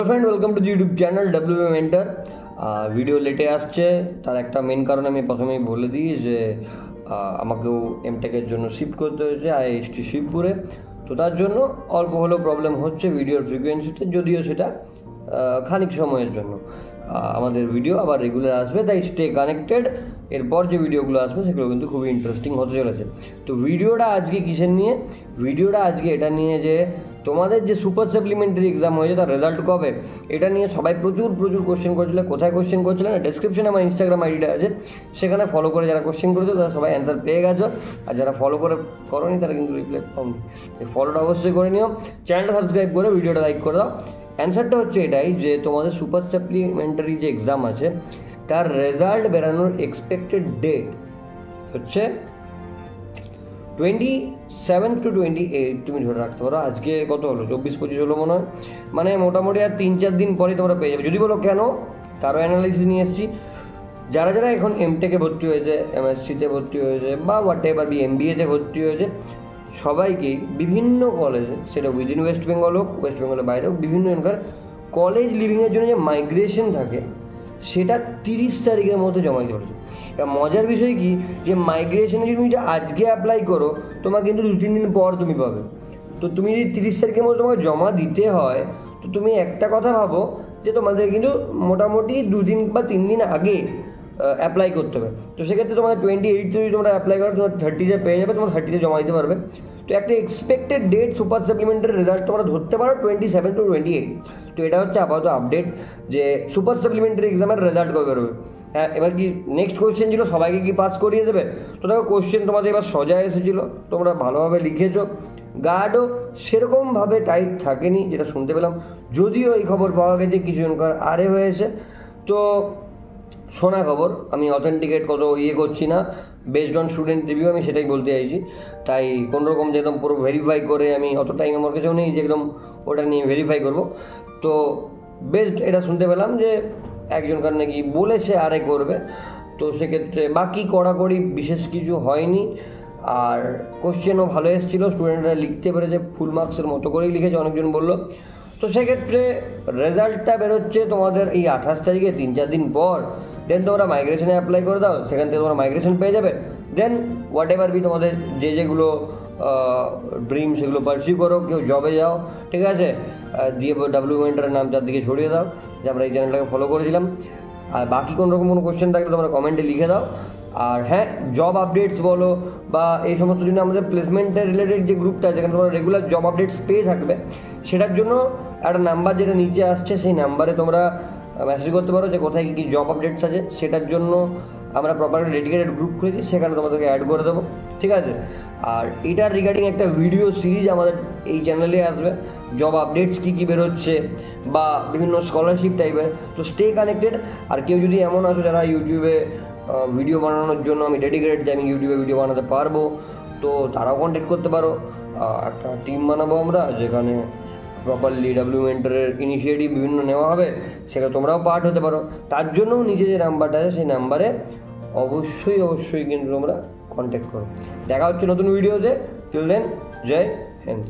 Friend, welcome to the YouTube channel WM Mentor। Video লেটে আসছে, তার একটা মেন কারণ আমি প্রথমেই বলে দিই যে আমাকেও এমটেকের জন্য শিফট করতে হয়েছে IIST শিবপুরে। তো তার জন্য অল্প হলেও প্রবলেম হচ্ছে ভিডিওর ফ্রিকোয়েন্সিতে, যদিও সেটা খানিক সময়ের জন্য। আমাদের ভিডিও আবার রেগুলার আসবে, তাই স্টে কানেক্টেড। এরপর যে ভিডিওগুলো আসবে সেগুলো কিন্তু খুবই ইন্টারেস্টিং হতে চলেছে। তো ভিডিওটা আজকে কিসের নিয়ে? ভিডিওটা আজকে এটা নিয়ে যে তোমাদের যে সুপার সাপ্লিমেন্টারি এক্সাম হয়েছে তার রেজাল্ট কবে, এটা নিয়ে সবাই প্রচুর কোশ্চেন করেছিল। কোথায় কোশ্চেন করেছিলেন? ডেসক্রিপশনে আমার ইনস্টাগ্রাম আইডিটা আছে, সেখানে ফলো করে যারা কোশ্চেন করেছো তারা সবাই অ্যান্সার পেয়ে গেছো। আর যারা ফলো করে করোনি তারা কিন্তু রিপ্লাই পাওনি। ফলোটা অবশ্যই করে নিও, চ্যানেলটা সাবস্ক্রাইব করে ভিডিওটা লাইক করে দাও। অ্যান্সারটা হচ্ছে এটাই যে তোমাদের সুপার সাপ্লিমেন্টারি যে এক্সাম আছে তার রেজাল্ট বেরানোর এক্সপেক্টেড ডেট হচ্ছে 27 to 28। তুমি ধরে রাখতে পারো আজকে কত হলো, 24-25 হলো মনে হয়, মানে মোটামুটি আর 3-4 দিন পরেই তোমরা পেয়ে যাবে। যদি বলো কেন, তারও অ্যানালাইসিস নিয়ে এসেছি। যারা যারা এখন এমটেকে ভর্তি হয়েছে, MSCতে ভর্তি হয়েছে বা হোয়াট এভার MBAতে ভর্তি হয়েছে, সবাইকেই বিভিন্ন কলেজে, সেটা উইদিন ওয়েস্ট বেঙ্গল হোক, ওয়েস্ট বেঙ্গলের বাইরে হোক, বিভিন্ন জনকার কলেজ লিভিংয়ের জন্য যে মাইগ্রেশন থাকে সেটা 30 তারিখের মধ্যে জমা দিতে হচ্ছে। এবার মজার বিষয় কি, যে মাইগ্রেশনে যদি তুমি আজকে অ্যাপ্লাই করো তোমার কিন্তু 2-3 দিন পর তুমি পাবে। তো তুমি যদি 30 তারিখের মধ্যে তোমাকে জমা দিতে হয়, তো তুমি একটা কথা ভাবো যে তোমাদের কিন্তু মোটামুটি 2 দিন বা 3 দিন আগে অ্যাপ্লাই করতে হবে। তো সেক্ষেত্রে তোমাদের 28 যদি তোমরা অ্যাপ্লাই করো, তোমার 30-তে পেয়ে যাবে, তোমার 30-তে জমা দিতে পারবে। তো একটা expected date super supplementary result তোমরা ধরতে পারো 27 to 28। তো এটা হচ্ছে আপাতত আপডেট যে সুপার সাপ্লিমেন্টারি এক্সামের রেজাল্ট কবে বেরোবে। হ্যাঁ, এবার কি নেক্সট কোয়েশ্চেন ছিল সবাইকে কি পাস করিয়ে দেবে? তো দেখো, কোয়েশ্চেন তোমাদের এবার সোজা এসেছিলো, তোমরা ভালোভাবে লিখেছো, গার্ডও সেরকমভাবে টাইট থাকেনি যেটা শুনতে পেলাম। যদিও এই খবর পাওয়া গেছে কিছু জনকার আরে হয়েছে, তো শোনা খবর, আমি অথেন্টিকেট কত করছি না, বেসড অন স্টুডেন্ট রিভিউ আমি সেটাই বলতে চাইছি। তাই কোনোরকম যে একদম পুরো ভেরিফাই করে আমি অত টাইম আমার কাছেও নেই যে একদম ওটা নিয়ে ভেরিফাই করব। তো বেস্ট এটা শুনতে পেলাম যে একজনকার নাকি বলেছে আরে করবে। তো সেক্ষেত্রে বাকি কড়াকড়ি বিশেষ কিছু হয়নি, আর কোশ্চেনও ভালো এসেছিলো, স্টুডেন্টরা লিখতে পেরেছে, ফুল মার্কসের মতো করেই লিখেছে অনেকজন বললো। তো সেক্ষেত্রে রেজাল্টটা বেরোচ্ছে তোমাদের এই 28 তারিখে, 3-4 দিন পর। দেন তোমরা মাইগ্রেশনে অ্যাপ্লাই করে দাও, সেখান থেকে তোমরা মাইগ্রেশন পেয়ে যাবে। দেন হোয়াট এভার তোমাদের যেগুলো ড্রিম সেগুলো পারসিউ করো, কেউ জবে যাও, ঠিক আছে, দিয়ে WM Mentor নাম চারদিকে ছড়িয়ে দাও যে আমরা এই চ্যানেলটাকে ফলো করেছিলাম। আর বাকি কোনো রকম কোনো কোশ্চেন থাকলে তোমরা কমেন্টে লিখে দাও। আর হ্যাঁ, জব আপডেটস বলো বা এই সমস্ত জন্য আমাদের প্লেসমেন্টের রিলেটেড যে গ্রুপটা আছে, যেখানে তোমরা রেগুলার জব আপডেটস পেয়ে থাকবে, সেটার জন্য একটা নাম্বার যেটা নিচে আসছে সেই নাম্বারে তোমরা মেসেজ করতে পারো যে কোথায় কী জব আপডেটস আছে। সেটার জন্য আমরা প্রপারলি ডেডিকেটেড গ্রুপ খুলেছি, সেখানে তোমাদেরকে অ্যাড করে দেবো, ঠিক আছে। আর এটার রিগার্ডিং একটা ভিডিও সিরিজ আমাদের এই চ্যানেলে আসবে, জব আপডেটস কী কী বেরোচ্ছে বা বিভিন্ন স্কলারশিপ টাইপের। তো স্টে কানেক্টেড। আর কেউ যদি এমন আছো যারা ইউটিউবে ভিডিও বানানোর জন্য আমি ডেডিকেটেড, যে আমি ইউটিউবে ভিডিও বানাতে পারবো, তো তারাও কন্ট্যাক্ট করতে পারো। একটা টিম বানাবো আমরা, যেখানে প্রপারলি WM Mentor'ের ইনিশিয়েটিভ বিভিন্ন নেওয়া হবে, সেখানে তোমরাও পার্ট হতে পারো। তার জন্যও নিচে যে নাম্বারটা আছে সেই নাম্বারে অবশ্যই কিন্তু তোমরা কন্ট্যাক্ট করো। দেখা হচ্ছে নতুন ভিডিওতে। টিল দেন, জয় হিন্দ।